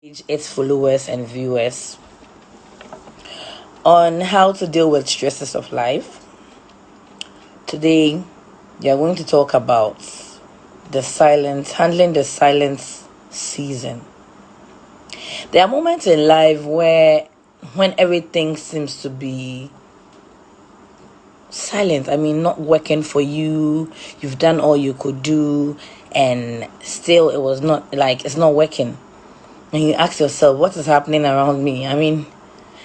its followers and viewers on how to deal with stresses of life. Today, we are going to talk about handling the silence season. There are moments in life when everything seems to be silent. Not working for you. You've done all you could do, and still it was not it's not working. And you ask yourself, what is happening around me?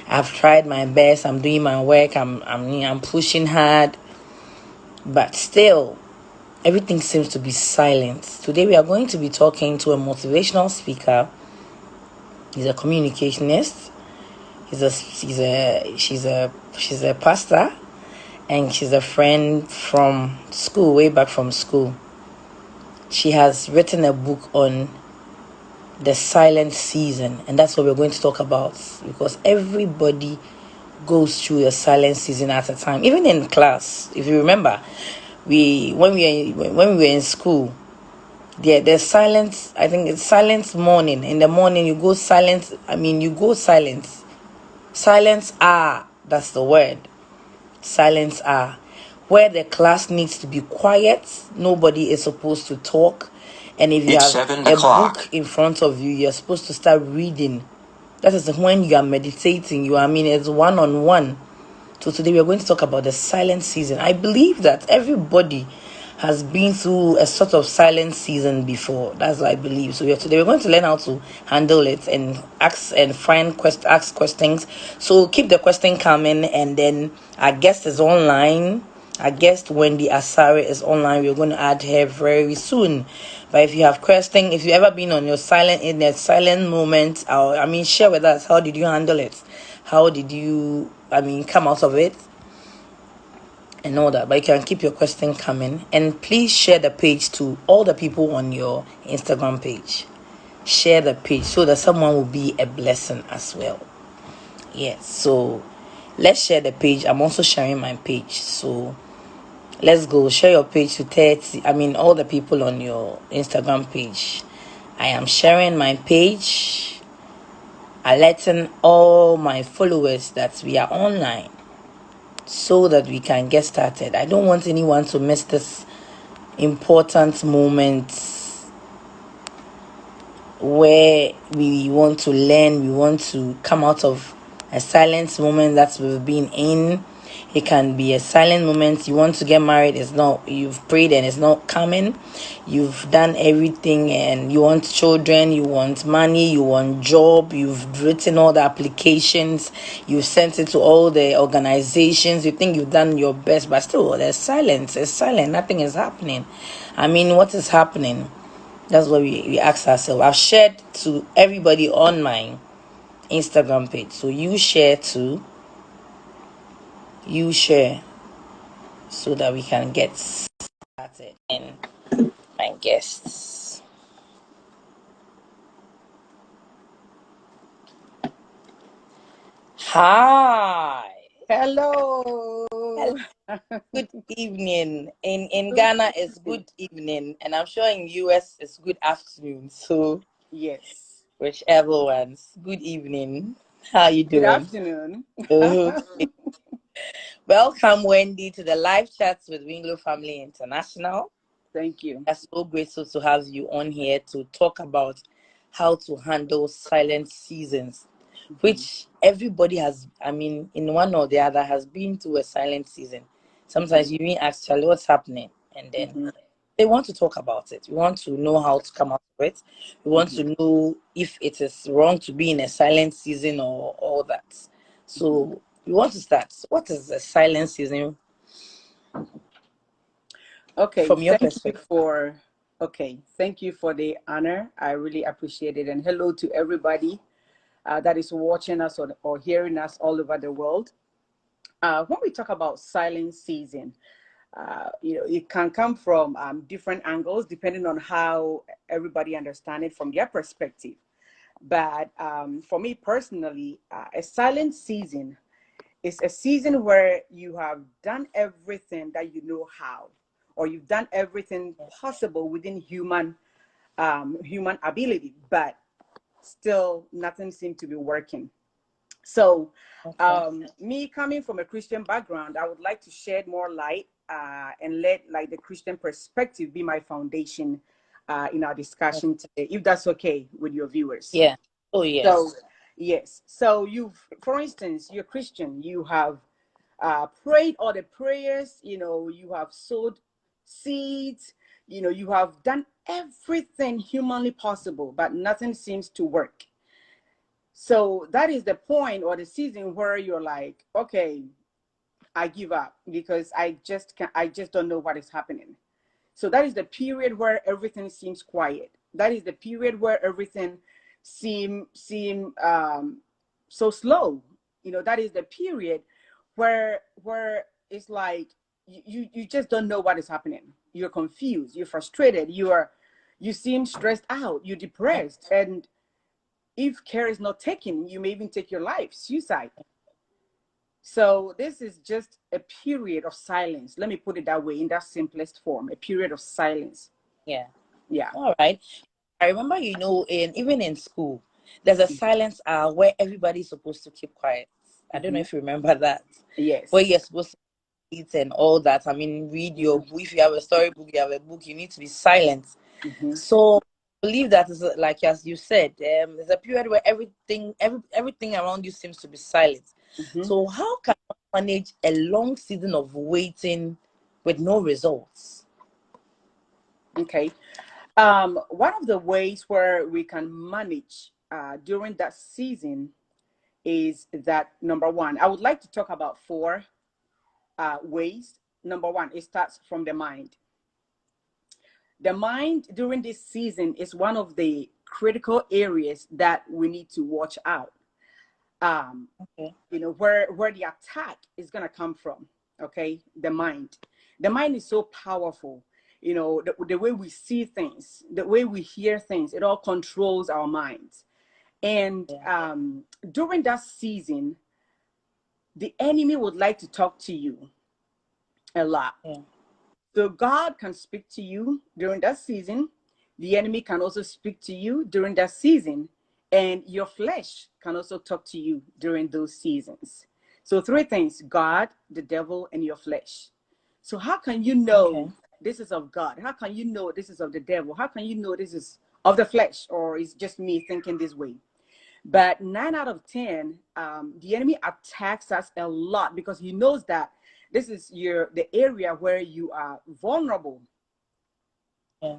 I've tried my best. I'm doing my work. I'm pushing hard, but still, everything seems to be silent. Today, we are going to be talking to a motivational speaker. He's a communicationist. She's a pastor, and she's a friend from school, way back from school. She has written a book on the silent season, and that's what we're going to talk about, because everybody goes through a silent season at a time. Even in class, if you remember, when we were in school, there's silence. I think it's silence morning. In the morning you go silent. You go silence. Silence that's the word. Silence where the class needs to be quiet. Nobody is supposed to talk. And if you have a book in front of you, you're supposed to start reading. That is when you are meditating. It's one-on-one. So today we are going to talk about the silent season. I believe that everybody has been through a sort of silent season before. That's what I believe. So today we're going to learn how to handle it and ask questions. So keep the question coming, and then our guest is online. Our guest Weinglo Asare is online. We're going to add her very soon. But if you have questions, if you've ever been in a silent moment, or share with us, how did you handle it? How did you come out of it? And all that. But you can keep your question coming, and please share the page to all the people on your Instagram page. Share the page so that someone will be a blessing as well. Yes, so let's share the page. I'm also sharing my page, so let's go. Share your page to 30. All the people on your Instagram page. I am sharing my page, alerting all my followers that we are online, so that we can get started. I don't want anyone to miss this important moment where we want to learn, we want to come out of a silent moment that we've been in. It can be a silent moment. You want to get married, you've prayed and it's not coming. You've done everything and you want children, you want money, you want job, you've written all the applications, you've sent it to all the organizations, you think you've done your best, but still there's silence. It's silent, nothing is happening. What is happening? That's what we ask ourselves. I've shared to everybody on my Instagram page. So you share too. You share so that we can get started. And my guests. Hi. Hello. Hello. Good evening. In Ghana it's good evening, and I'm sure in US it's good afternoon. So Yes. whichever ones. Good evening. How you Good doing? afternoon. Okay. Welcome, Wendy, to the live chats with Weinglo Family International. Thank you. We are so grateful to have you on here to talk about how to handle silent seasons, which everybody has, in one or the other, has been through a silent season. Sometimes you even ask Charlie, what's happening? And then they want to talk about it. We want to know how to come out of it. We want to know if it is wrong to be in a silent season or all that. So we want to start. What is a silent season Okay, from your perspective? thank you for the honor. I really appreciate it. And hello to everybody that is watching us or hearing us all over the world. When we talk about silent season, it can come from different angles depending on how everybody understands it from their perspective. But for me personally, a silent season is a season where you have done everything that you know how, or you've done everything possible within human ability, but still nothing seemed to be working. So, Okay. me coming from a Christian background, I would like to shed more light and let like the Christian perspective be my foundation in our discussion today, if that's okay with your viewers. Yeah. Oh, So, yes. yes. So for instance, you're Christian. You have prayed all the prayers. You have sowed seeds. You have done everything humanly possible, but nothing seems to work. So that is the point or the season where you're like, okay, I give up because I just don't know what is happening. So that is the period where everything seems quiet. That is the period where everything seem so slow. That is the period where it's like you just don't know what is happening. You're confused. You're frustrated. You seem stressed out. You're depressed, and if care is not taken, you may even take your life, suicide. So this is just a period of silence. Let me put it that way, in that simplest form, a period of silence. Yeah. Yeah. All right. I remember, even in school, there's a silence hour where everybody's supposed to keep quiet. I don't know Mm-hmm. if you remember that, where Yes. you're supposed to eat and all that. I mean, read your Mm-hmm. book. If you have a storybook, you have a book, you need to be silent. Mm-hmm. So I believe that is like as you said, there's a period where everything around you seems to be silent. Mm-hmm. So how can one manage a long season of waiting with no results? Okay. One of the ways where we can manage during that season is that, number one, I would like to talk about four ways. Number one, it starts from the mind. The mind during this season is one of the critical areas that we need to watch out. Um, Okay. where the attack is going to come from. Okay, the mind is so powerful. The way we see things, the way we hear things, it all controls our minds. And Yeah. during that season, the enemy would like to talk to you a lot. Yeah. So God can speak to you during that season. The enemy can also speak to you during that season. And your flesh can also talk to you during those seasons. So three things: God, the devil, and your flesh. So how can you Okay. know this is of God? How can you know this is of the devil? How can you know this is of the flesh, or is just me thinking this way? But 9 out of 10, the enemy attacks us a lot because he knows that this is the area where you are vulnerable, Yeah.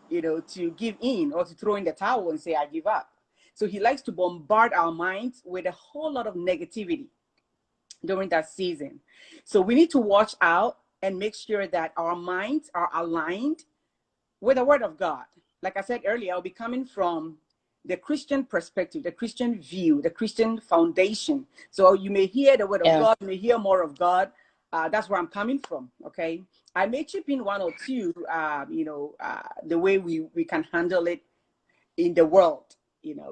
to give in or to throw in the towel and say, I give up. So he likes to bombard our minds with a whole lot of negativity during that season. So we need to watch out and make sure that our minds are aligned with the word of God. Like I said earlier, I'll be coming from the Christian perspective, the Christian view, the Christian foundation. So you may hear the word of Yeah. God, you may hear more of God. That's where I'm coming from. Okay. I may chip in one or two, the way we can handle it in the world,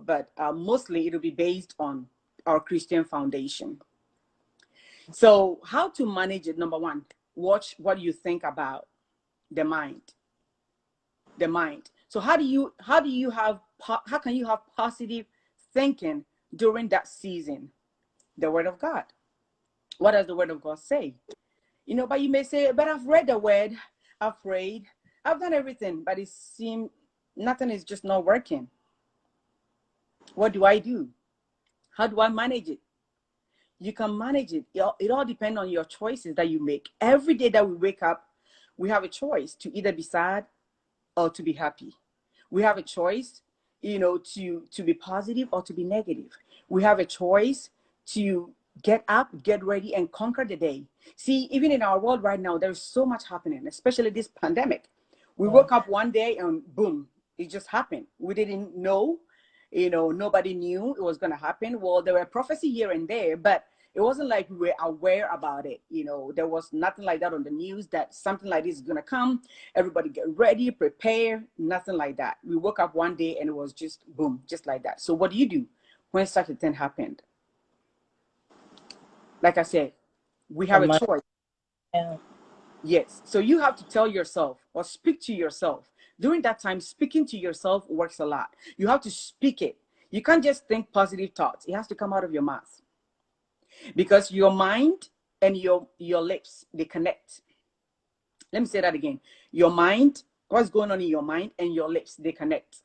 but mostly it'll be based on our Christian foundation. So, how to manage it? Number one, watch what you think about the mind. The mind. So how can you have positive thinking during that season? The word of God. What does the word of God say? But you may say, but I've read the word, I've prayed, I've done everything, but it seems nothing is just not working. What do I do? How do I manage it? You can manage it. It all depends on your choices that you make. Every day that we wake up, we have a choice to either be sad or to be happy. We have a choice, to be positive or to be negative. We have a choice to get up, get ready, and conquer the day. See, even in our world right now, there's so much happening, especially this pandemic. We Yeah. woke up one day and boom, it just happened. We didn't know, nobody knew it was going to happen. Well, there were prophecy here and there, but it wasn't like we were aware about it. There was nothing like that on the news that something like this is going to come. Everybody get ready, prepare, nothing like that. We woke up one day and it was just boom, just like that. So what do you do when such a thing happened? Like I said, we The have a mind. choice. Yeah. Yes. So you have to tell yourself or speak to yourself. During that time, speaking to yourself works a lot. You have to speak it. You can't just think positive thoughts. It has to come out of your mouth, because your mind and your lips, they connect. Let me say that again. Your mind, what's going on in your mind and your lips, they connect.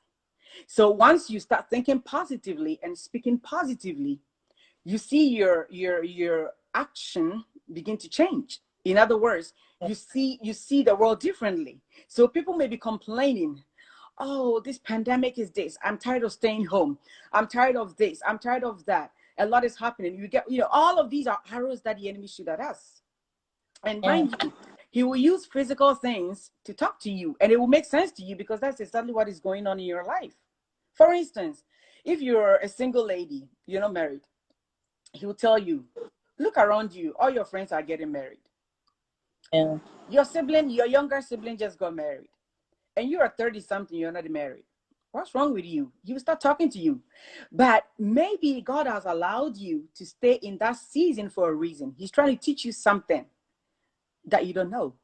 So once you start thinking positively and speaking positively, you see your action begin to change. In other words, you see the world differently. So people may be complaining, oh, this pandemic is this, I'm tired of staying home, I'm tired of this, I'm tired of that, a lot is happening. You get, all of these are arrows that the enemy shoot at us. And mind you, he will use physical things to talk to you, and it will make sense to you because that's exactly what is going on in your life. For instance, if you're a single lady, you're not married, he will tell you, look around you, all your friends are getting married. Yeah. Your sibling, your younger sibling just got married, and you are 30 something, you're not married. What's wrong with you? He will start talking to you. But maybe God has allowed you to stay in that season for a reason. He's trying to teach you something that you don't know.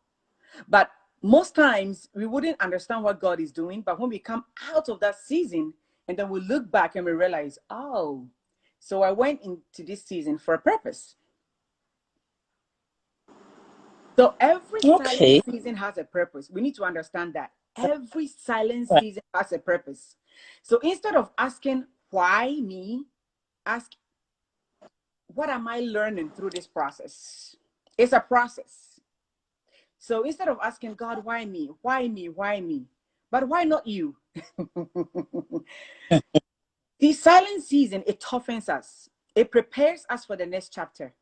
But most times we wouldn't understand what God is doing. But when we come out of that season and then we look back and we realize, oh, so I went into this season for a purpose. So every silent season has a purpose. We need to understand that. Every silent season has a purpose. So instead of asking, why me? Ask, what am I learning through this process? It's a process. So instead of asking God, why me? Why me? Why me? But why not you? The silent season, it toughens us. It prepares us for the next chapter.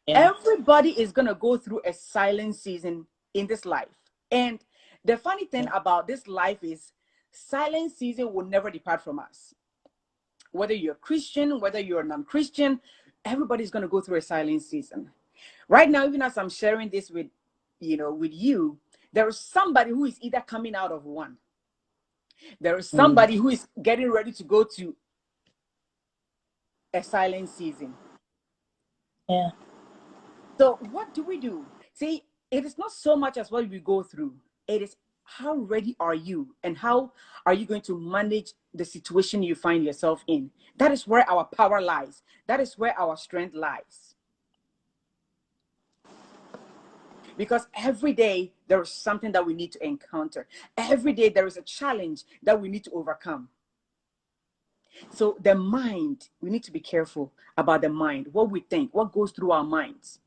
Yeah. Everybody is going to go through a silent season in this life. And the funny thing about this life is silent season will never depart from us. Whether you're Christian, whether you're non-Christian, everybody's going to go through a silent season. Right now, even as I'm sharing this with you, there is somebody who is either coming out of one. There is somebody who is getting ready to go to a silent season. Yeah. So what do we do? See, it is not so much as what we go through. It is how ready are you and how are you going to manage the situation you find yourself in? That is where our power lies. That is where our strength lies. Because every day there is something that we need to encounter. Every day there is a challenge that we need to overcome. So the mind, we need to be careful about the mind, what we think, what goes through our minds.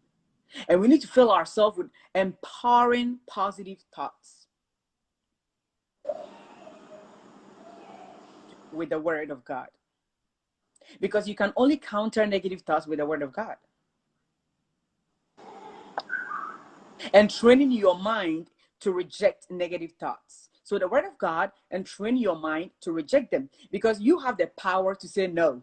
And we need to fill ourselves with empowering positive thoughts with the word of God. Because you can only counter negative thoughts with the word of God. And training your mind to reject negative thoughts. So the word of God, and train your mind to reject them, because you have the power to say no.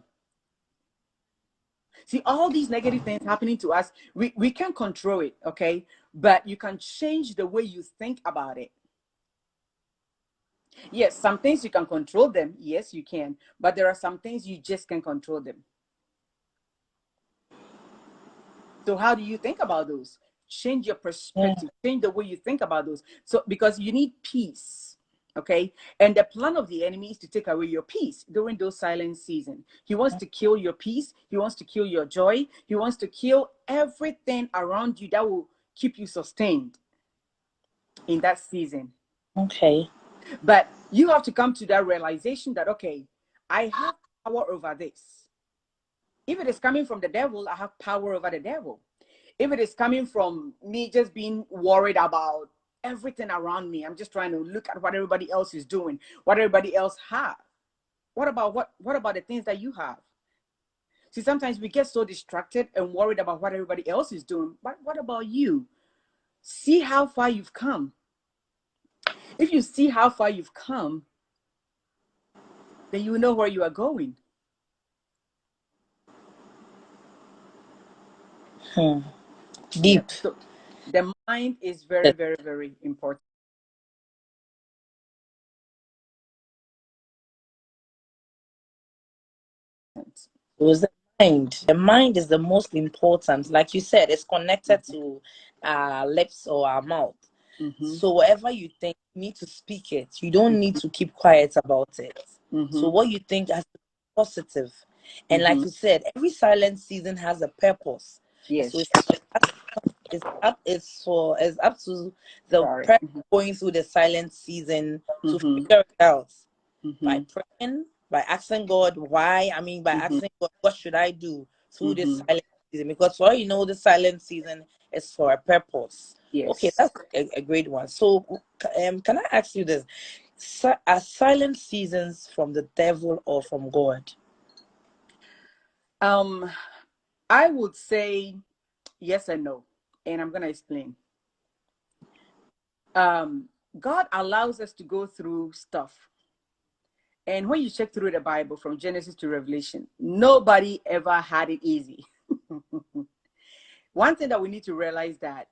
See, all these negative things happening to us, we can't control it, okay? But you can change the way you think about it. Yes, some things you can control them. Yes, you can. But there are some things you just can't control them. So how do you think about those? Change your perspective. Change the way you think about those. So because you need peace, okay? And the plan of the enemy is to take away your peace during those silent seasons. He wants to kill your peace. He wants to kill your joy. He wants to kill everything around you that will keep you sustained in that season. Okay. But you have to come to that realization that, okay, I have power over this. If it is coming from the devil, I have power over the devil. If it is coming from me just being worried about everything around me, I'm just trying to look at what everybody else is doing, what everybody else have. What about the things that you have? See, sometimes we get so distracted and worried about what everybody else is doing. But what about you? See how far you've come. If you see how far you've come, then you know where you are going. Deep. Yeah, so the mind is very, very, very important. It was the mind. The mind is the most important. Like you said, it's connected to our lips or our mouth. So whatever you think, you need to speak it. You don't need to keep quiet about it. So what you think has to be positive. And like you said, every silent season has a purpose. And so Yes. it's up to the Sorry. person going through the silent season to Mm-hmm. figure it out by Mm-hmm. praying, by asking God why. I mean, by Mm-hmm. asking God, what should I do through this Mm-hmm. silent season? Because for all you know, the silent season is for a purpose. Okay, Yes. that's a great one. So, can I ask you this? Are silent seasons from the devil or from God? I would say yes and no, and I'm gonna explain. God allows us to go through stuff, and when you check through the Bible from Genesis to Revelation, nobody ever had it easy. One thing that we need to realize that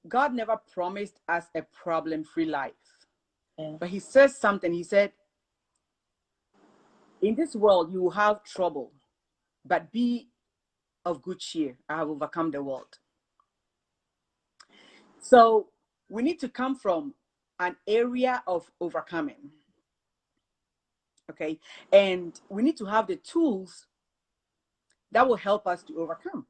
God never promised us a problem-free life, Yeah. but He says something. He said, "In this world you will have trouble, but be of good cheer. I have overcome the world." So we need to come from an area of overcoming. Okay. And we need to have the tools that will help us to overcome.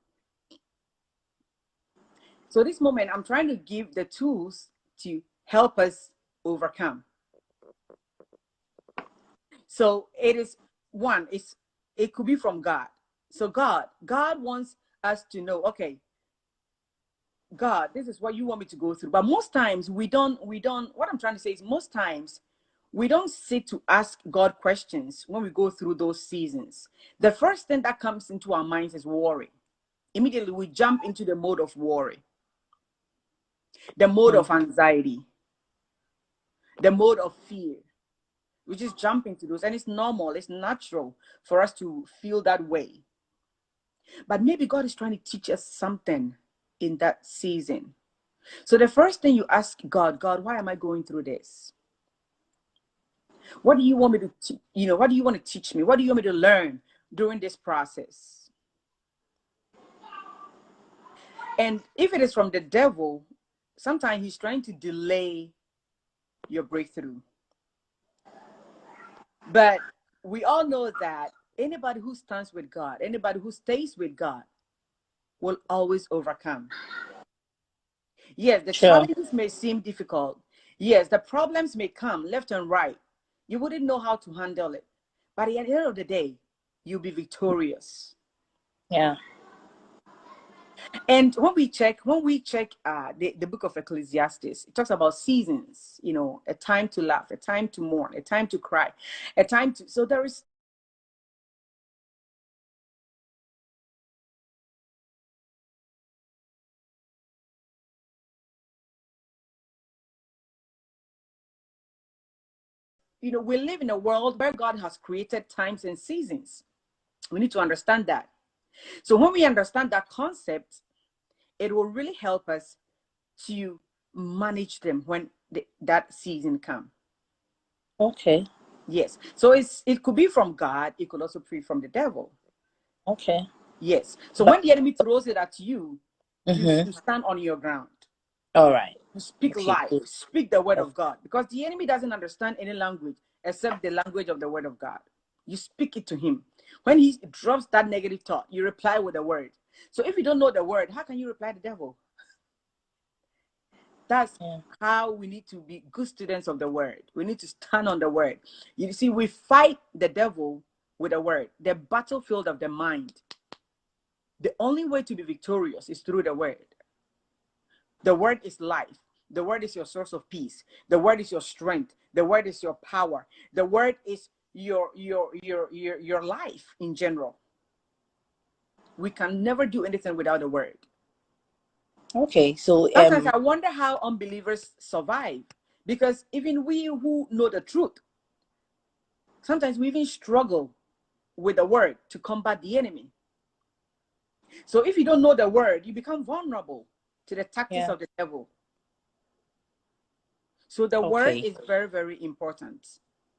So this moment, I'm trying to give the tools to help us overcome. So it is one, it could be from God. So God wants us to know, okay, God, this is what you want me to go through. But most times what I'm trying to say is most times we don't sit to ask God questions when we go through those seasons. The first thing that comes into our minds is worry. Immediately we jump into the mode of worry, the mode Mm. of anxiety, the mode of fear. We just jump into those, and it's normal, it's natural for us to feel that way. But maybe God is trying to teach us something in that season. So the first thing you ask God, God, why am I going through this? What do you want me to, what do you want to teach me? What do you want me to learn during this process? And if it is from the devil, sometimes he's trying to delay your breakthrough. But we all know that anybody who stands with God, anybody who stays with God, will always overcome. Yes, the Sure. challenges may seem difficult. Yes, the problems may come left and right. You wouldn't know how to handle it. But at the end of the day, you'll be victorious. Yeah. And when we check the book of Ecclesiastes, it talks about seasons, a time to laugh, a time to mourn, a time to cry, a time to, so there is, we live in a world where God has created times and seasons. We need to understand that. So when we understand that concept, it will really help us to manage them when that season comes. Okay. Yes. So it could be from God. It could also be from the devil. Okay. Yes. So But when the enemy throws it at you, you mm-hmm. stand on your ground. All right. You speak Okay, life. good. Speak the word Okay. of God, because the enemy doesn't understand any language except the language of the word of God. You speak it to him. When he drops that negative thought, you reply with the word. So if you don't know the word, how can you reply to the devil? That's Yeah. how we need to be good students of the word. We need to stand on the word. You see, we fight the devil with the word, the battlefield of the mind. The only way to be victorious is through the word. The word is life. The word is your source of peace. The word is your strength. The word is your power. The word is your life in general. We can never do anything without the word. Okay. So Sometimes I wonder how unbelievers survive, because even we who know the truth, sometimes we even struggle with the word to combat the enemy. So if you don't know the word, you become vulnerable to the tactics yeah. of the devil. So the word Okay. is very, very important.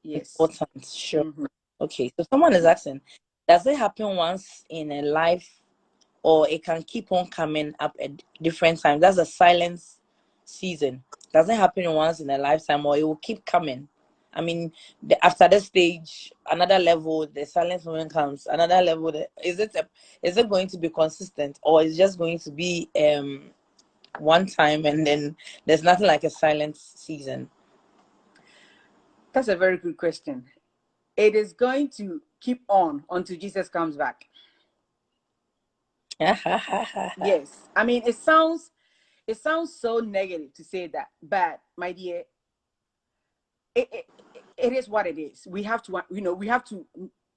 Yes. Important. Sure. Mhm. Okay. So someone is asking, does it happen once in a life, or it can keep on coming up at different times? That's a silence season. Does it happen once in a lifetime, or it will keep coming? I mean, after this stage, another level, the silent moment comes. Another level. Is it going to be consistent, or is it just going to be one time and then there's nothing like a silent season? That's a very good question. It is going to keep on until Jesus comes back. Yes. I mean, it sounds so negative to say that, but my dear, it, it, it is what it is. We have to,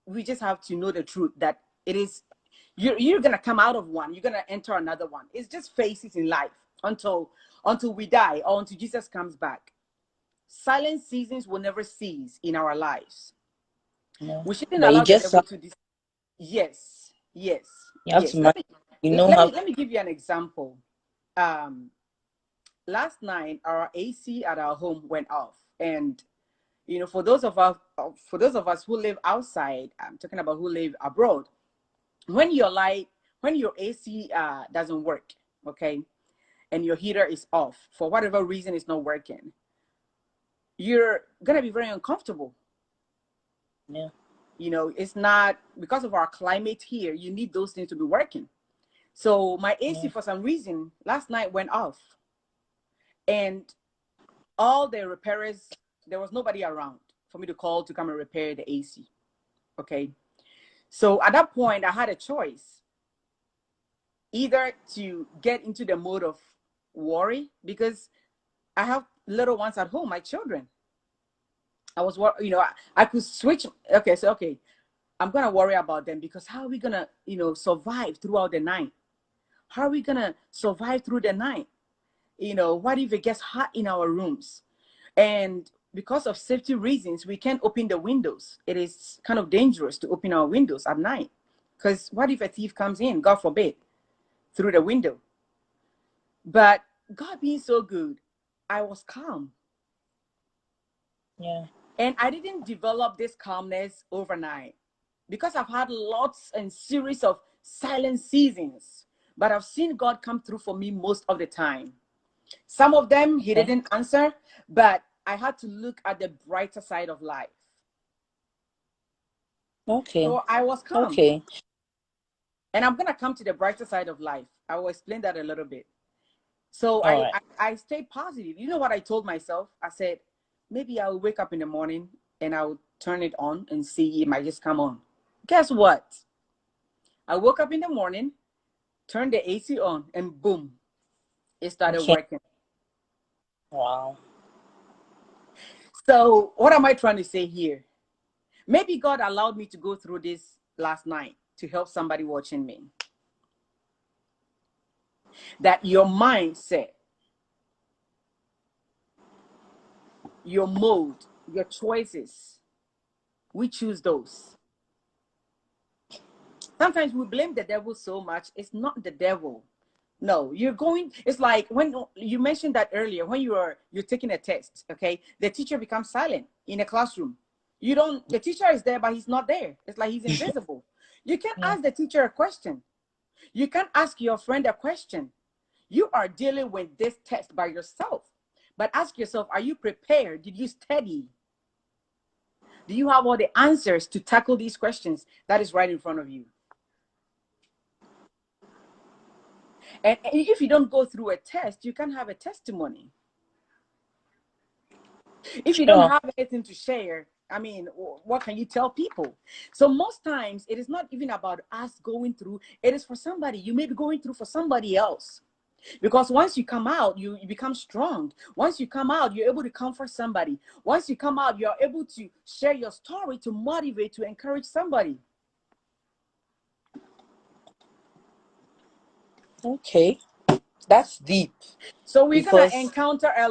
we just have to know the truth that it is, you're going to come out of one, you're going to enter another one. It's just phases in life until we die or until Jesus comes back. Silent seasons will never cease in our lives. Yeah. We shouldn't But you allow the just devil to yes, yes, you have yes. to manage. Let me You know let how. me let me give you an example. Um, Last night our AC at our home went off, and for those of us who live outside, I'm talking about who live abroad. When your AC doesn't work, okay, and your heater is off for whatever reason, it's not working, you're gonna be very uncomfortable. Yeah. It's not because of our climate here. You need those things to be working. So my AC Yeah. for some reason last night went off, and all the repairers, there was nobody around for me to call to come and repair the AC. Okay. So at that point, I had a choice either to get into the mode of worry because I have little ones at home, my children. I could switch. Okay, so okay, I'm gonna worry about them because how are we gonna, survive throughout the night? How are we gonna survive through the night? What if it gets hot in our rooms? And because of safety reasons, we can't open the windows. It is kind of dangerous to open our windows at night because what if a thief comes in, God forbid, through the window? But God being so good, I was calm. Yeah. And I didn't develop this calmness overnight because I've had lots and series of silent seasons, but I've seen God come through for me most of the time. Some of them he Okay. didn't answer, but I had to look at the brighter side of life. Okay. So I was calm. Okay. And I'm gonna come to the brighter side of life. I will explain that a little bit. So All I, right. I, I stayed positive. You know what I told myself? I said, maybe I'll wake up in the morning and I'll turn it on and see it might just come on. Guess what? I woke up in the morning, turned the AC on, and boom, it started Okay. working. Wow. So what am I trying to say here? Maybe God allowed me to go through this last night to help somebody watching me. That your mindset, your mode, your choices, we choose those. Sometimes we blame the devil so much. It's not the devil. No, it's like when you mentioned that earlier, when you're taking a test, okay, the teacher becomes silent in a classroom. The teacher is there, but he's not there. It's like he's invisible. You can't Yeah. ask the teacher a question. You can't ask your friend a question. You are dealing with this test by yourself. But ask yourself, are you prepared? Did you study? Do you have all the answers to tackle these questions that is right in front of you? And if you don't go through a test, you can't have a testimony. If you don't Sure. have anything to share, I mean, what can you tell people? So most times it is not even about us going through, it is for somebody. You may be going through for somebody else. Because once you come out, you become strong. Once you come out, you're able to comfort somebody. Once you come out, you're able to share your story to motivate, to encourage somebody. Okay. That's deep So we're going to because encounter a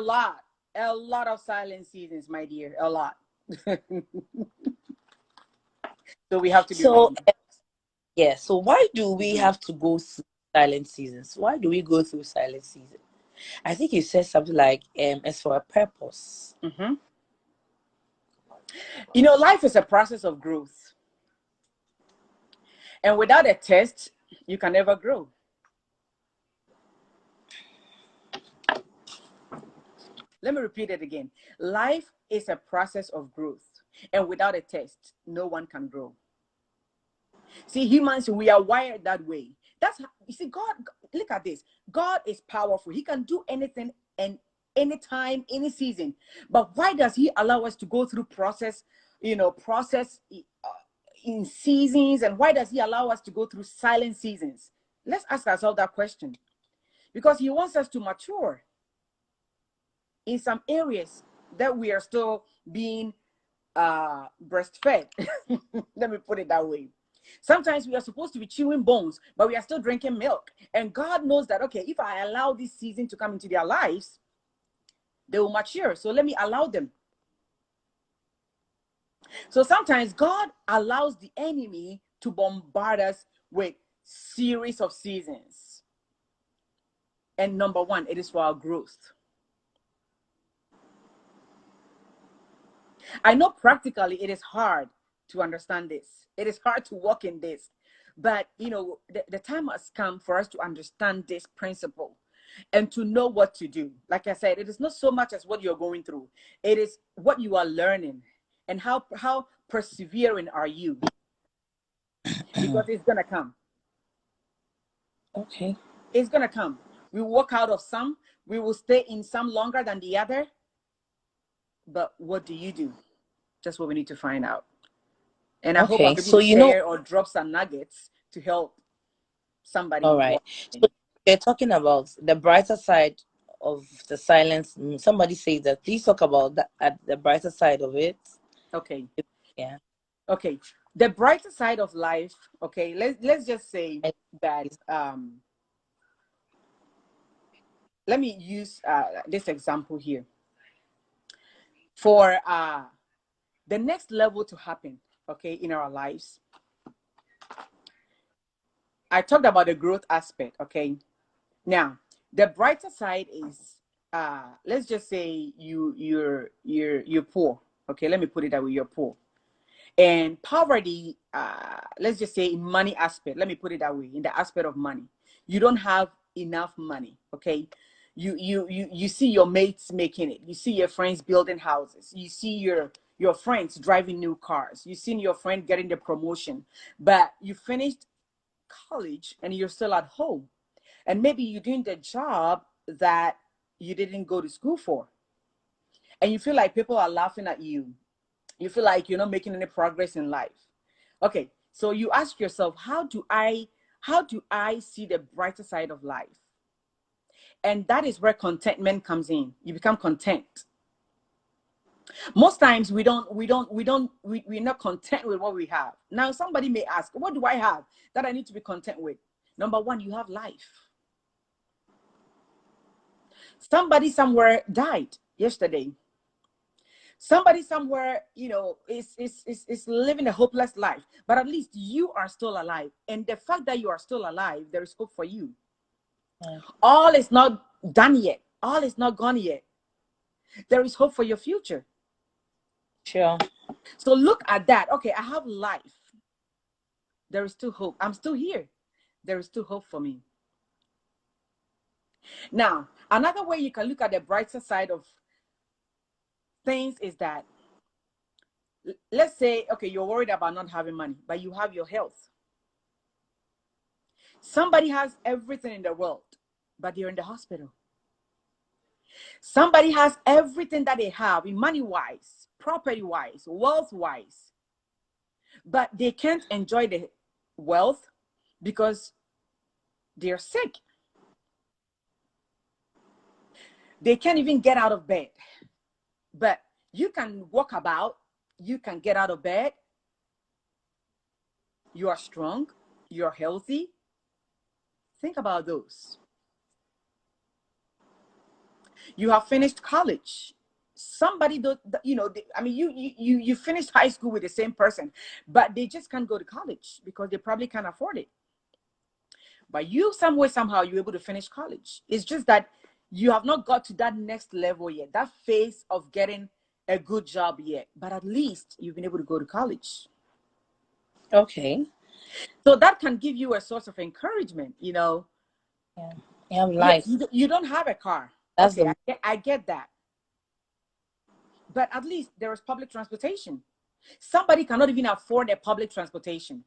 lot of silent seasons, my dear, a lot. So we have to be so ready. yeah. So why do we Mhm. have to go through silent seasons? Why do we go through silent season? I think you said something like it's for a purpose. Mhm. Life is a process of growth. And without a test, you can never grow. Let me repeat it again. Life is a process of growth, and without a test, no one can grow. See, humans, we are wired that way. That's how, you see, God, look at this. God is powerful. He can do anything and anytime, any season. But why does he allow us to go through process, process in seasons? And why does he allow us to go through silent seasons? Let's ask ourselves that question. Because he wants us to mature in some areas that we are still being breastfed. Let me put it that way. Sometimes we are supposed to be chewing bones, but we are still drinking milk. And God knows that, okay, if I allow this season to come into their lives, they will mature. So let me allow them. So sometimes God allows the enemy to bombard us with series of seasons. And number one, it is for our growth. I know practically it is hard to understand this. It is hard to walk in this. But, the time has come for us to understand this principle and to know what to do. Like I said, it is not so much as what you're going through. It is what you are learning and how persevering are you? Because it's going to come. Okay. It's going to come. We walk out of some. We will stay in some longer than the other. But what do you do? Just what we need to find out. And I hope I'm Okay. able So, to share or drop some nuggets to help somebody all right. So watching. you're talking about the brighter side of the silence. Somebody says that. Please talk about that at the brighter side of it. Okay. Yeah. Okay. The brighter side of life, okay, let's just say that let me use this example here. For the next level to happen, okay, in our lives, I talked about the growth aspect, okay. Now, the brighter side is let's just say you're poor. Okay, let me put it that way, you're poor. And poverty, let's just say in money aspect, let me put it that way, in the aspect of money, you don't have enough money. Okay, you see your mates making it, you see your friends building houses, you see your friends driving new cars, you seen your friend getting the promotion, but you finished college and you're still at home, and maybe you're doing the job that you didn't go to school for, and you feel like people are laughing at you. You feel like you're not making any progress in life. Okay, so you ask yourself, how do I see the brighter side of life? And that is where contentment comes in. You become content. Most times we're not content with what we have. Now somebody may ask, what do I have that I need to be content with? Number one, you have life. Somebody somewhere died yesterday. Somebody somewhere, is living a hopeless life, but at least you are still alive. And the fact that you are still alive, there is hope for you. All is not done yet. All is not gone yet. There is hope for your future. Sure. So look at that. Okay, I have life. There is still hope. I'm still here. There is still hope for me. Now, another way you can look at the brighter side of things is that, let's say, okay, you're worried about not having money, but you have your health. Somebody has everything in the world, but they're in the hospital. Somebody has everything that they have in money-wise, property-wise, wealth-wise, but they can't enjoy the wealth because they're sick. They can't even get out of bed. But you can walk about, you can get out of bed, you are strong, you're healthy. Think about those. You have finished college. Somebody do, you finished high school with the same person, but they just can't go to college because they probably can't afford it. But you, some way, somehow, you're able to finish college. It's just that you have not got to that next level yet, that phase of getting a good job yet. But at least you've been able to go to college. Okay. So that can give you a source of encouragement. Yeah. You have Yes, life. you don't have a car. That's Okay, the I get that. But at least there is public transportation. Somebody cannot even afford a public transportation.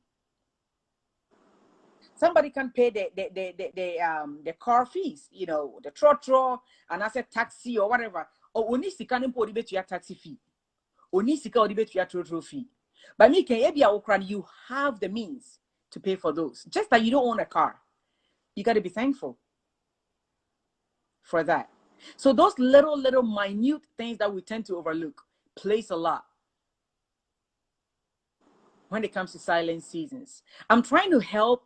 Somebody can pay the car fees, you know, the trotro, and as a taxi or whatever. Or only can import your taxi fee. Only can your trotro fee. But me can you have the means to pay for those. Just that you don't own a car. You got to be thankful for that. So those little minute things that we tend to overlook plays a lot when it comes to silent seasons. I'm trying to help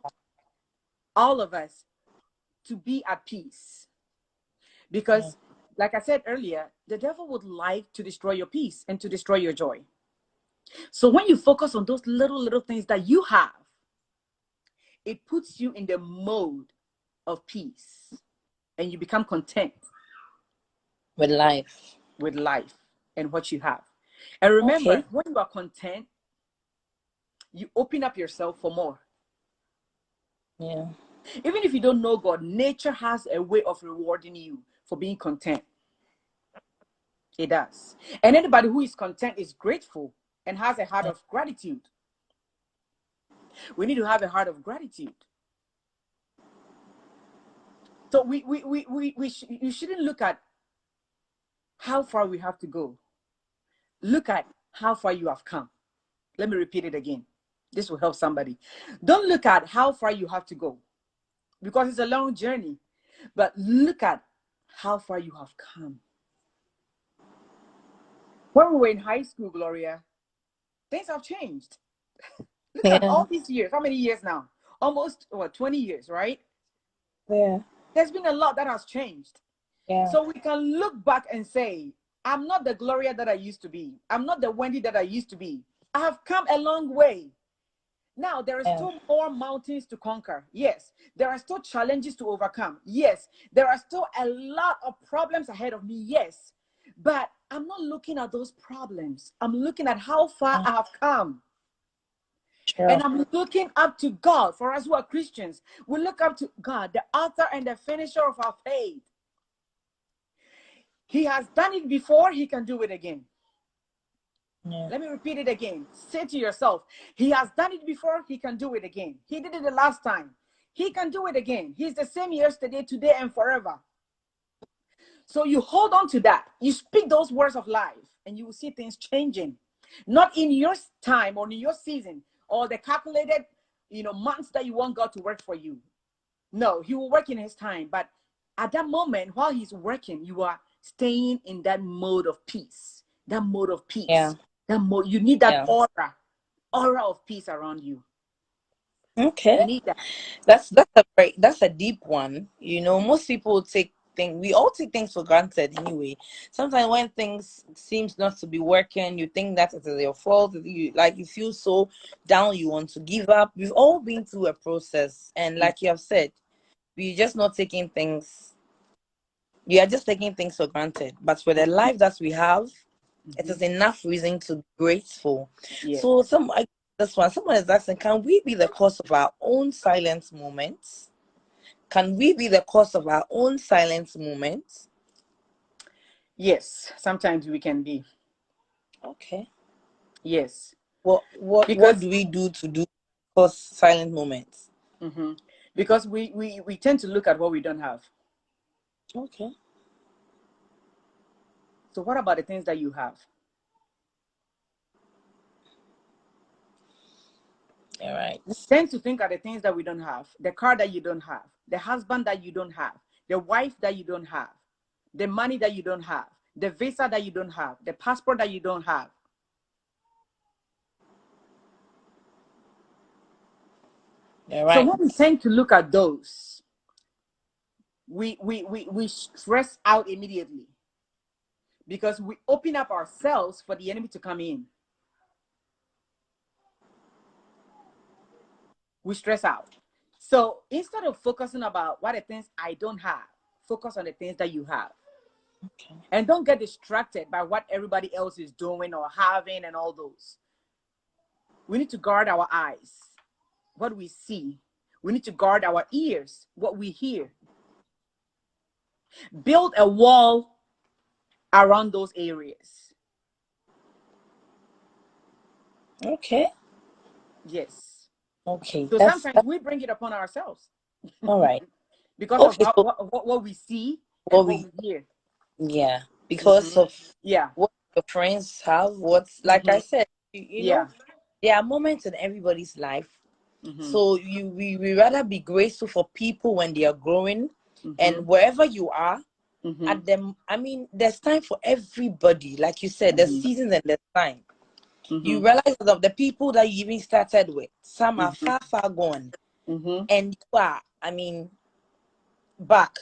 all of us to be at peace because, like I said earlier, the devil would like to destroy your peace and to destroy your joy. So when you focus on those little things that you have, it puts you in the mode of peace and you become content with life and what you have. And remember, Okay. when you are content, you open up yourself for more. Yeah. Even if you don't know God, nature has a way of rewarding you for being content. It does. And anybody who is content is grateful and has a heart of gratitude. We need to have a heart of gratitude. So you shouldn't look at how far we have to go. Look at how far you have come. Let me repeat it again. This will help somebody. Don't look at how far you have to go because it's a long journey, but look at how far you have come. When we were in high school, Gloria, things have changed. Look at all these years. How many years now? Almost, 20 years, right? Yeah. There's been a lot that has changed. Yeah. So we can look back and say, I'm not the Gloria that I used to be. I'm not the Wendy that I used to be. I have come a long way. Now, there is still more mountains to conquer. Yes. There are still challenges to overcome. Yes. There are still a lot of problems ahead of me. Yes. But I'm not looking at those problems. I'm looking at how far I have come. Sure. And I'm looking up to God. For us who are Christians, we look up to God, the author and the finisher of our faith. He has done it before, he can do it again. Yeah. Let me repeat it again. Say to yourself, he has done it before, he can do it again. He did it the last time. He can do it again. He's the same yesterday, today, and forever. So you hold on to that. You speak those words of life, and you will see things changing. Not in your time or in your season or the calculated, months that you want God to work for you. No, he will work in his time. But at that moment, while he's working, you are staying in that mode of peace. That mode of peace. Yeah. That mode. You need that aura of peace around you. Okay. You need that. That's a deep one. Most people we all take things for granted anyway. Sometimes when things seems not to be working, you think that it is your fault. You feel so down, you want to give up. We've all been through a process, and like you have said, we're just not taking things. We are just taking things for granted. But for the life that we have, it is enough reason to be grateful. Yes. So someone is asking, can we be the cause of our own silent moments? Can we be the cause of our own silent moments? Yes. Sometimes we can be. Okay. Yes. What Because do we do to cause silent moments? because we tend to look at what we don't have. Okay. So what about the things that you have? All right. Tend to think of the things that we don't have, the car that you don't have, the husband that you don't have, the wife that you don't have, the money that you don't have, the visa that you don't have, the passport that you don't have. All So right. when we tend to look at those, we stress out immediately because we open up ourselves for the enemy to come in. We stress out. So instead of focusing about what the things I don't have, focus on the things that you have. Okay. And don't get distracted by what everybody else is doing or having and all those. We need to guard our eyes, what we see. We need to guard our ears, what we hear. Build a wall around those areas. Okay. Yes. Okay. So sometimes That's we bring it upon ourselves all right. because of Okay. how, So what we see and what what we we hear. yeah, because of Yeah. what your friends have, what's like I Mm-hmm. said, Yeah. there are moments in everybody's life. Mm-hmm. So we rather be grateful for people when they are growing, Mm-hmm. and wherever you are Mm-hmm. at them. I mean, there's time for everybody. Like you said, there's Mm-hmm. seasons and there's time. You Mm-hmm. realize that of the people that you even started with, some are Mm-hmm. far, far gone, Mm-hmm. and you are, I mean, back.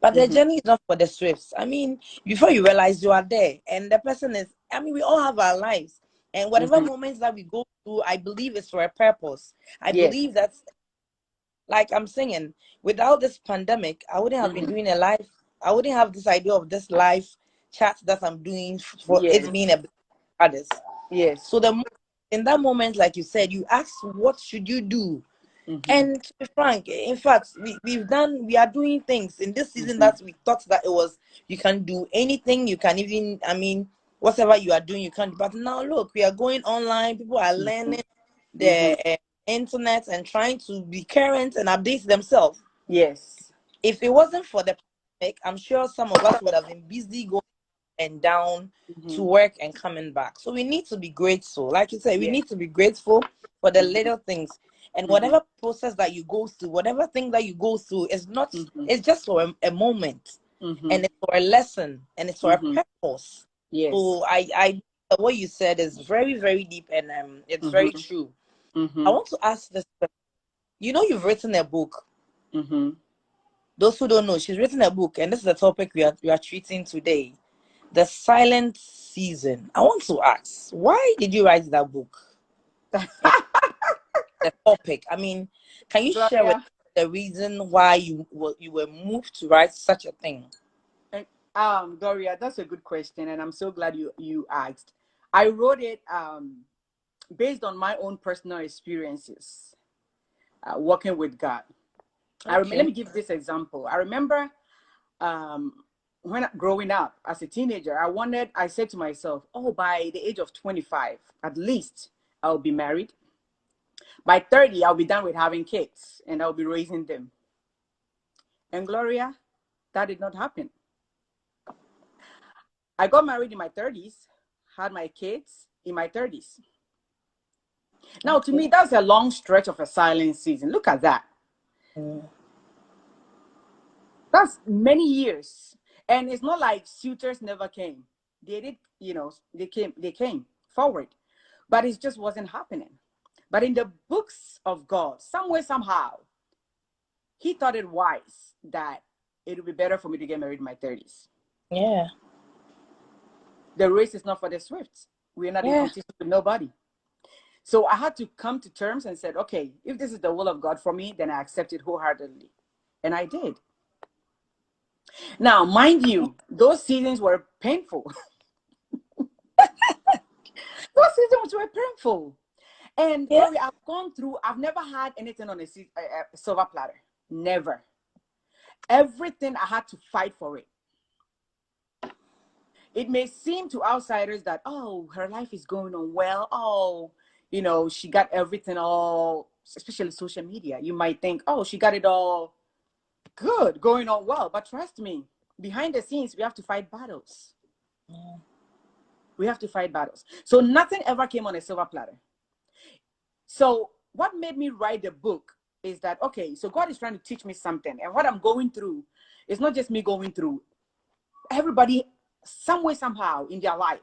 But the Mm-hmm. journey is not for the swifts. I mean, before you realize you are there, and the person is, I mean, we all have our lives. And whatever Mm-hmm. moments that we go through, I believe it's for a purpose. I Yes. believe that, like I'm saying, without this pandemic, I wouldn't have been Mm-hmm. doing a live, I wouldn't have this idea of this live chat that I'm doing for Yes. it being a bit others. Yes. So in that moment, like you said, you ask, what should you do? Mm-hmm. And to be frank, in fact, we are doing things in this season Mm-hmm. that we thought that it was, you can do anything, you can even, I mean, whatever you are doing, you can. But now look, we are going online, people are Mm-hmm. learning Mm-hmm. the internet and trying to be current and update themselves. Yes. If it wasn't for the pandemic, I'm sure some of us would have been busy going and down to Mm-hmm. work and coming back. So we need to be grateful. Like you said, we Yes. need to be grateful for the Mm-hmm. little things. And Mm-hmm. whatever process that you go through, whatever thing that you go through is not, Mm-hmm. it's just for a moment, Mm-hmm. and it's for a lesson, and it's for a Mm-hmm. purpose. Yes. So what you said is very, very deep, and it's very Mm-hmm. true. I Mm-hmm. want to ask this question. You've written a book. Mm-hmm. Those who don't know, she's written a book, and this is the topic we are treating today. The silent season. I want to ask, why did you write that book? And the topic. I mean, can you share with Gloria, us the reason why you were moved to write such a thing? eh, Gloria, that's a good question, and I'm so glad you asked. I wrote it based on my own personal experiences working with God. Let Okay. me give this example. I remember um, when growing up as a teenager, I said to myself, oh, by the age of 25, at least I'll be married. By 30, I'll be done with having kids and I'll be raising them. And Gloria, that did not happen. I got married in my 30s, had my kids in my 30s. Now, to Okay. me, that's a long stretch of a silent season. Look at that. Mm, That's many years. And it's not like suitors never came. They did, they came forward, but it just wasn't happening. But in the books of God, somewhere, somehow, he thought it wise that it would be better for me to get married in my 30s. yeah. The race is not for the swift. We're not in Yeah. competition with nobody. So I had to come to terms and said, okay, if this is the will of God for me, then I accept it wholeheartedly. And I did. Now, mind you, those seasons were painful. Those seasons were painful. And Yeah. Gloria, I've never had anything on a silver platter. Never. Everything I had to fight for it. It may seem to outsiders that, oh, her life is going on well. Oh, she got everything all, especially social media. You might think, oh, she got it all good, going on well. But trust me, behind the scenes, we have to fight battles. Yeah. We have to fight battles. So nothing ever came on a silver platter. So what made me write the book is that, okay, so God is trying to teach me something. And what I'm going through is not just me going through. Everybody, some way, somehow in their life,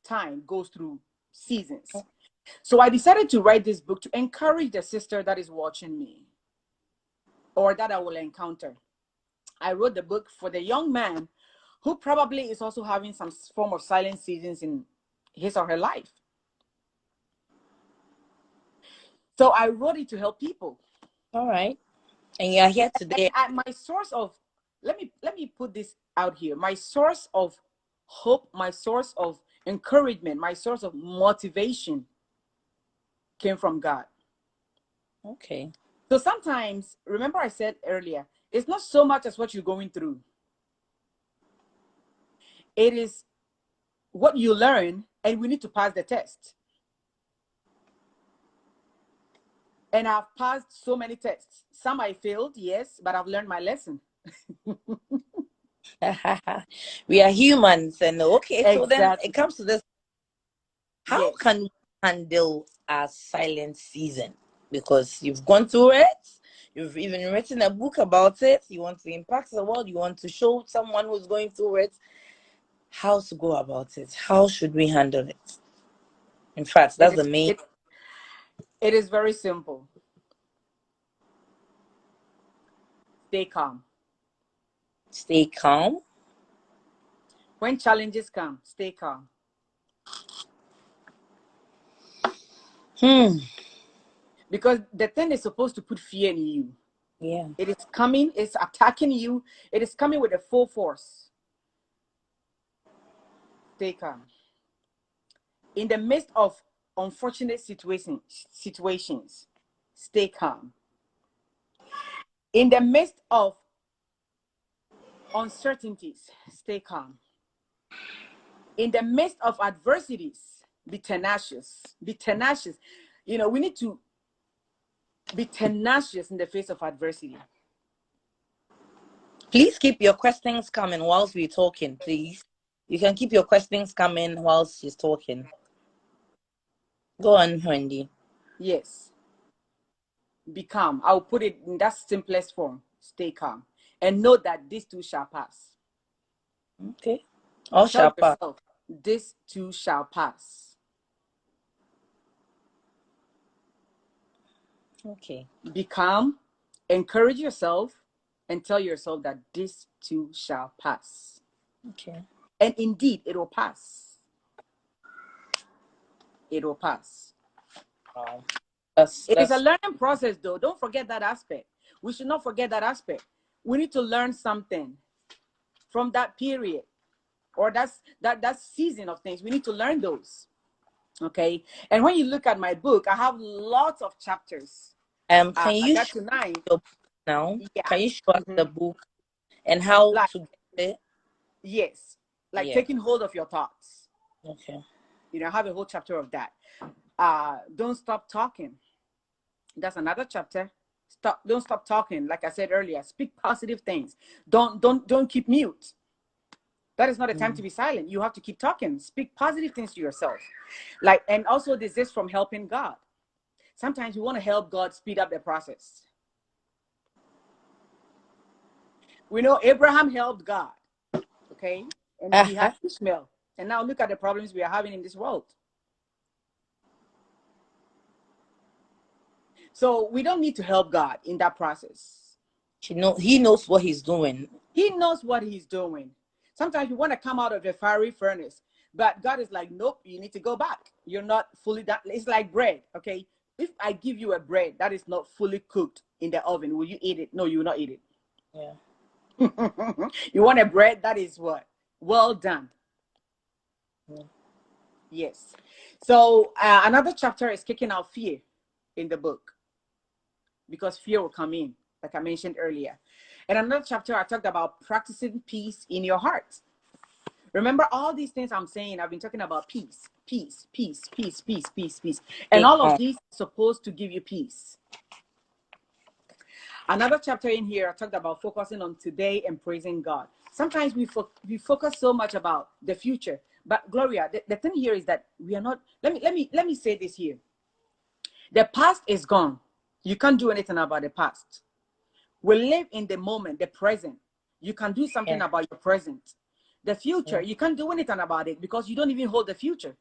time goes through seasons. So I decided to write this book to encourage the sister that is watching me or that I will encounter. I wrote the book for the young man who probably is also having some form of silent seasons in his or her life. So I wrote it to help people. All right. And you are here today. My source of let me put this out here. My source of hope, my source of encouragement, my source of motivation came from God. Okay. So sometimes, remember I said earlier, it's not so much as what you're going through. It is what you learn, and we need to pass the test. And I've passed so many tests. Some I failed, yes, but I've learned my lesson. We are humans, and okay, so then it Exactly. comes to this: how Yes. can we handle our silent season? Because you've gone through it, you've even written a book about it. You want to impact the world. You want to show someone who's going through it how to go about it. How should we handle it? In fact, It that's is the main. it is very simple. Stay calm. Stay calm. When challenges come, stay calm. Hmm. Because the thing is supposed to put fear in you. Yeah. It is coming, it's attacking you, it is coming with a full force. Stay calm. In the midst of unfortunate situations, stay calm. In the midst of uncertainties, stay calm. In the midst of adversities, be tenacious. Be tenacious. You know, we need to be tenacious in the face of adversity. Please keep your questions coming whilst we're talking, please. You can keep your questions coming whilst she's talking. Go on, Wendy. Yes, be calm. I'll put it in that simplest form. Stay calm. And know that this too shall pass. Okay. All Tell shall pass. yourself, this too shall pass. Okay. Be calm, encourage yourself, and tell yourself that this too shall pass. Okay. And indeed, it will pass. It will pass. Wow. It is a That's learning process, though. Don't forget that aspect. We should not forget that aspect. We need to learn something from that period or that season of things. We need to learn those. Okay. And when you look at my book, I have lots of chapters. can I you got show to 9. your book now? Yeah. Can you show us Mhm. the book and how Like, to get it? yes, like Yeah. taking hold of your thoughts. Okay. You know, I have a whole chapter of that. Don't stop talking. That's another chapter. Don't stop talking. Like I said earlier, speak positive things. Don't keep mute. That is not a time to Mm. be silent. You have to keep talking. Speak positive things to yourself. Like, and also desist from helping God. Sometimes we want to help God speed up the process. We know Abraham helped God, okay? And he had Ishmael. And now look at the problems we are having in this world. So we don't need to help God in that process. He knows what he's doing. He knows what he's doing. Sometimes you want to come out of the fiery furnace, but God is like, nope, you need to go back. You're not fully done. It's like bread, okay? If I give you a bread that is not fully cooked in the oven, will you eat it? No, you will not eat it. Yeah. You want a bread that is what? Well done. Yeah. Yes. So another chapter is kicking out fear in the book because fear will come in, like I mentioned earlier. And another chapter, I talked about practicing peace in your heart. Remember all these things I'm saying, I've been talking about peace, peace, peace, peace, peace, peace, peace. And Stay all of calm. these are supposed to give you peace. Another chapter in here, I talked about focusing on today and praising God. Sometimes we focus so much about the future. But Gloria, the thing here is that we are not, let me say this here. The past is gone. You can't do anything about the past. We live in the moment, the present. You can do something Yeah. about your present. The future, Yeah. you can't do anything about it because you don't even hold the future.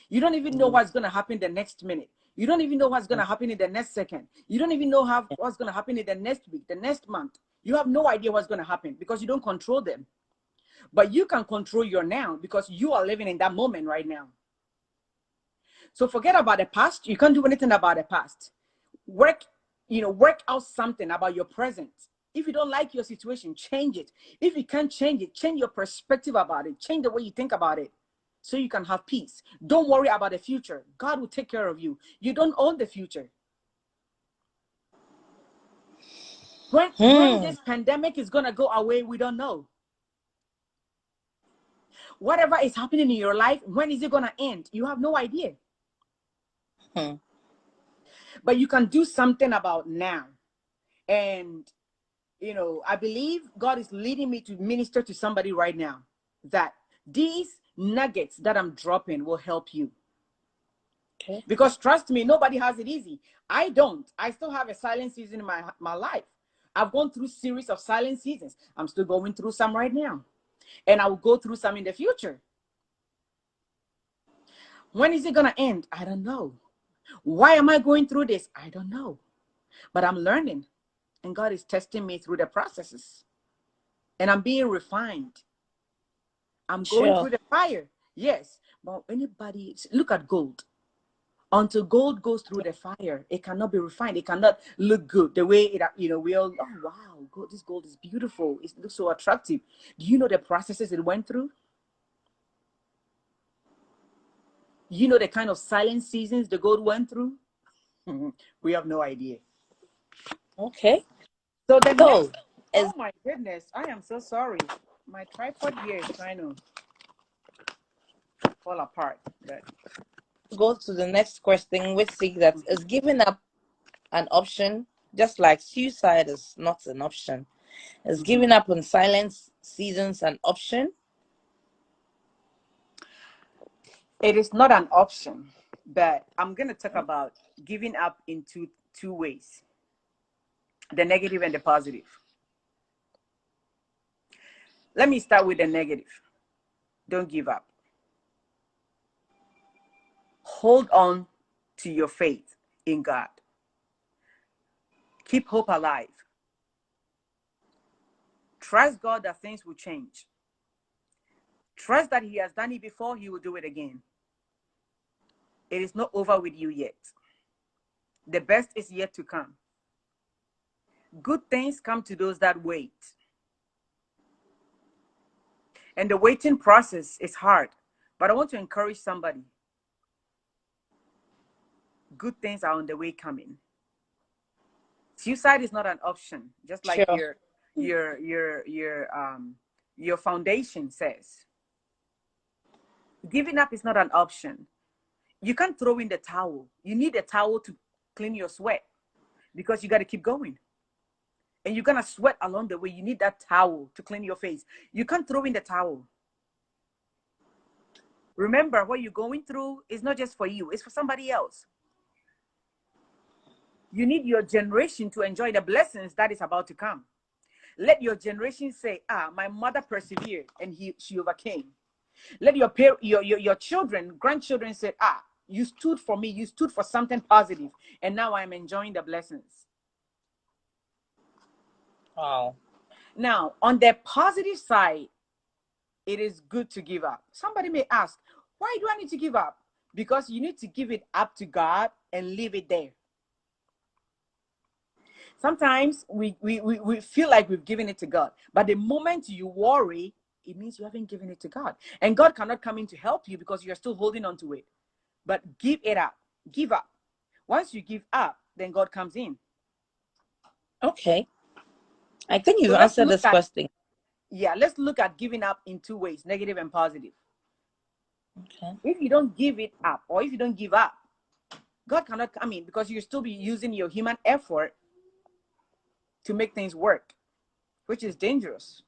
You don't even know Mm. what's going to happen the next minute. You don't even know what's going to happen in the next second. You don't even know what's going to happen in the next week, the next month. You have no idea what's going to happen because you don't control them. But you can control your now because you are living in that moment right now. So forget about the past. You can't do anything about the past. Work out something about your present. If you don't like your situation, change it. If you can't change it, change your perspective about it. Change the way you think about it so you can have peace. Don't worry about the future. God will take care of you. You don't own the future. When Hmm. this pandemic is going to go away, we don't know. Whatever is happening in your life, when is it going to end? You have no idea. Hmm. but you can do something about now. And, I believe God is leading me to minister to somebody right now that these nuggets that I'm dropping will help you. Okay. Because trust me, nobody has it easy. I don't. I still have a silent season in my life. I've gone through series of silent seasons. I'm still going through some right now. And I will go through some in the future. When is it going to end? I don't know. Why am I going through this? I don't know. But I'm learning. And God is testing me through the processes. And I'm being refined. I'm going Sure. through the fire. Yes. But anybody, look at gold. Until gold goes through the fire, it cannot be refined. It cannot look good the way it, we all, oh, wow, gold, this gold is beautiful. It looks so attractive. Do you know the processes it went through? You know the kind of silent seasons the gold went through? We have no idea. Okay. So the So, next, as oh my goodness, I am so sorry. My tripod here is trying to fall apart. But go to the next question, which says that is giving up an option, just like suicide is not an option. Is mhm. giving up on silence seasons an option? It is not an option, but I'm going to talk about giving up in two ways, the negative and the positive. Let me start with the negative. Don't give up. Hold on to your faith in God. Keep hope alive. Trust God that things will change. Trust that He has done it before, He will do it again. It is not over with you yet. The best is yet to come. Good things come to those that wait. And the waiting process is hard. But I want to encourage somebody. Good things are on the way coming. Suicide is not an option, just like Sure. your foundation says. Giving up is not an option. You can't throw in the towel. You need a towel to clean your sweat because you got to keep going. And you're going to sweat along the way. You need that towel to clean your face. You can't throw in the towel. Remember, what you're going through is not just for you, it's for somebody else. You need your generation to enjoy the blessings that is about to come. Let your generation say, my mother persevered and she overcame. Let your children, grandchildren say, you stood for me, you stood for something positive, and now I'm enjoying the blessings. Wow. Now, on the positive side, it is good to give up. Somebody may ask, why do I need to give up? Because you need to give it up to God and leave it there. Sometimes we feel like we've given it to God, but the moment you worry, it means you haven't given it to God. And God cannot come in to help you because you're still holding on to it. But give it up. Give up. Once you give up, then God comes in. Okay. I think you've So let's answered look this at, question. let's look at giving up in two ways, negative and positive. Okay. If you don't give it up, or if you don't give up, God cannot come in because you'll still be using your human effort to make things work, which is dangerous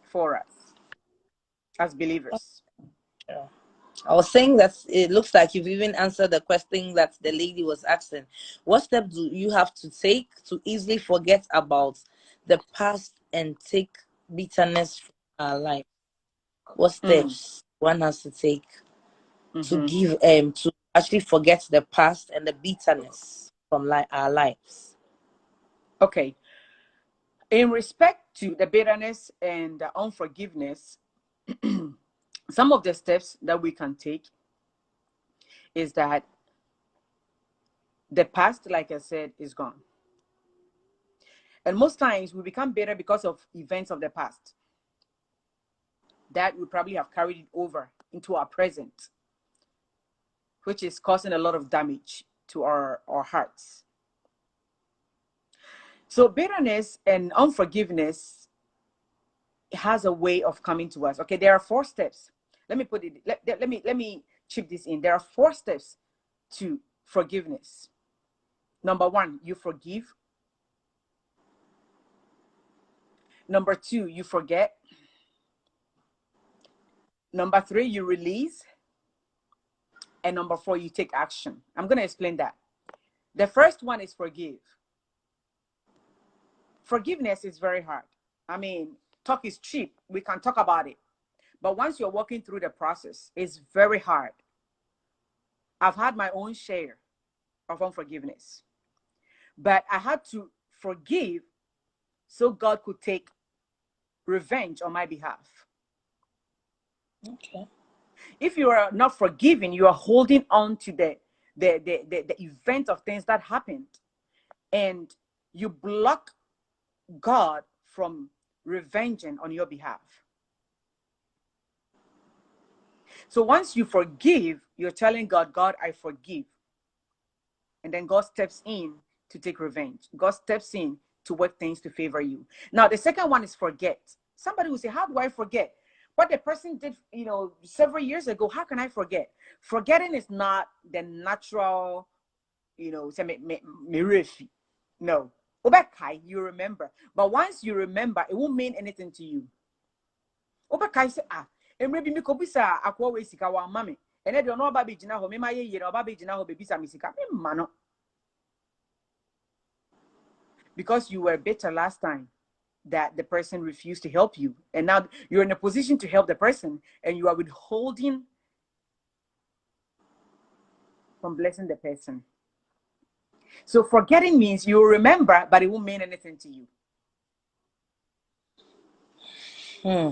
for us as believers. Sure. I was saying that it looks like you've even answered the question that the lady was asking. What steps do you have to take to easily forget about the past and take bitterness from our life? What Mm, steps one has to take to mhm. give to actually forget the past and the bitterness from our lives? Okay. In respect to the bitterness and the unforgiveness, some of the steps that we can take is that the past, like I said, is gone. And most times we become bitter because of events of the past that we probably have carried it over into our present, which is causing a lot of damage to our hearts. So bitterness and unforgiveness has a way of coming to us. Okay, there are four steps. Let me put it, let me chip this in. There are four steps to forgiveness. Number one, you forgive. Number two, you forget. Number three, you release. And number four, you take action. I'm going to explain that. The first one is forgive. Forgiveness is very hard. I mean, talk is cheap. We can talk about it. But once you're walking through the process, it's very hard. I've had my own share of unforgiveness. But I had to forgive so God could take revenge on my behalf. Okay. If you are not forgiving, you are holding on to the event of things that happened. And you block God from revenging on your behalf. So once you forgive, you're telling God, God, I forgive. And then God steps in to take revenge. God steps in to work things to favor you. Now, the second one is forget. Somebody will say, how do I forget? What the person did, several years ago, how can I forget? Forgetting is not the natural, say, no. You remember. But once you remember, it won't mean anything to you. Say, maybe me kobisa akwa we sika wa mama. Ene de no oba be gina ho, me ma ye ye oba be gina ho be bisa me sika. Me ma no. Because you were bitter last time that the person refused to help you. And now you're in a position to help the person and you are withholding from blessing the person. So forgetting means you remember, but it won't mean anything to you.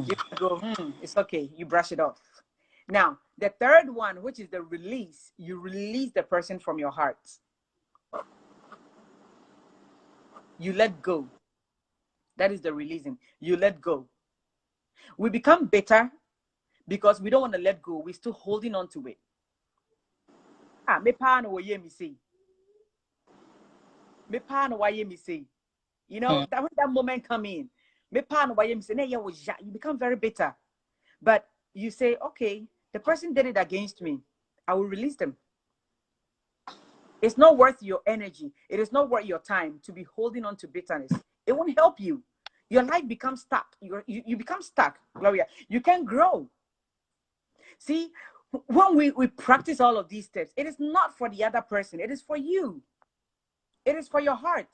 You go, it's okay. You brush it off. Now, the third one, which is the release, you release the person from your heart. You let go. That is the releasing. You let go. We become bitter because we don't want to let go. We're still holding on to it. Me pa no ye me say. Me pa no ye me say. That when that moment come in, me pa no ye me say. You become very bitter. But you say, okay, the person did it against me. I will release them. It's not worth your energy. It is not worth your time to be holding on to bitterness. It won't help you. Your life becomes stuck. You become stuck, Gloria. You can't grow. See, when we practice all of these steps, it is not for the other person. It is for you. It is for your heart.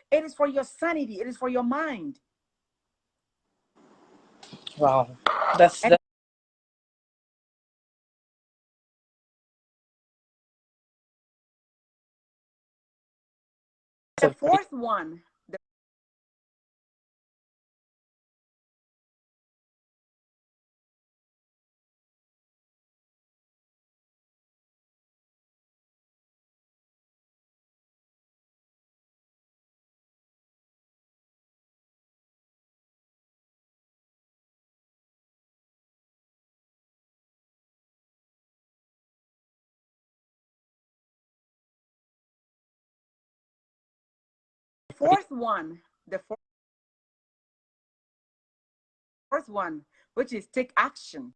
It is for your sanity. It is for your mind. Wow. That's And the fourth one, the fourth one, which is take action.